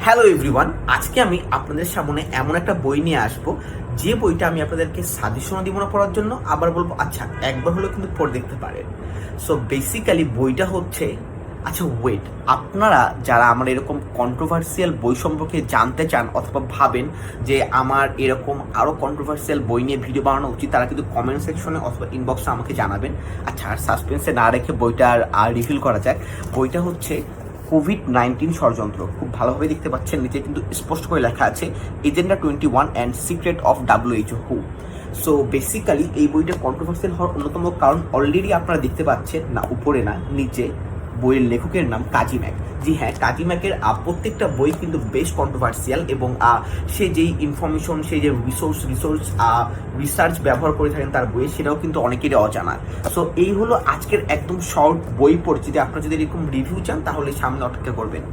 Hello everyone, আজকে আমি আপনাদের সামনে এমন একটা বই নিয়ে আসবো যে বইটা আমি আপনাদেরকে সাজেশনও দিব না পড়ার জন্য, আবার বলবো আচ্ছা একবার হলেও কিন্তু পড়ে দেখতে পারেন। সো বেসিক্যালি বইটা হচ্ছে, আচ্ছা ওয়েট, আপনারা যারা আমার এরকম কন্ট্রোভার্সিয়াল বই সম্পর্কে জানতে চান অথবা ভাবেন যে আমার এরকম আরও কন্ট্রোভার্সিয়াল বই নিয়ে ভিডিও বানানো উচিত, তারা কিন্তু কমেন্ট সেকশনে অথবা ইনবক্সে আমাকে জানাবেন। আচ্ছা আর সাসপেন্সে না রেখে বইটা আর রিভিল করা যাক। বইটা হচ্ছে কোভিড-19 ষড়যন্ত্র। খুব ভালোভাবে দেখতে পাচ্ছেন, নিচে কিন্তু স্পষ্ট করে লেখা আছে agenda 21 and secret of WHO। So basically এই বইটা কন্ট্রোভার্সিয়াল হওয়ার অন্যতম কারণ অলরেডি আপনারা দেখতে পাচ্ছেন, না উপরে না নিচে, বইয়ের লেখকের নাম কাজী ম্যাক। জি হ্যাঁ, কাজী ম্যাকের প্রত্যেকটা বই কিন্তু বেশ কন্ট্রোভার্সিয়াল এবং সে যেই ইনফরমেশন, সেই যে রিসার্চ ব্যবহার করে থাকেন তার বইয়ে, সেটাও কিন্তু অনেকেরই অজানা। সো এই হলো আজকের একদম শর্ট বই পরিচিতি। আপনারা যদি এরকম রিভিউ চান তাহলে সামনে অপেক্ষা করবেন।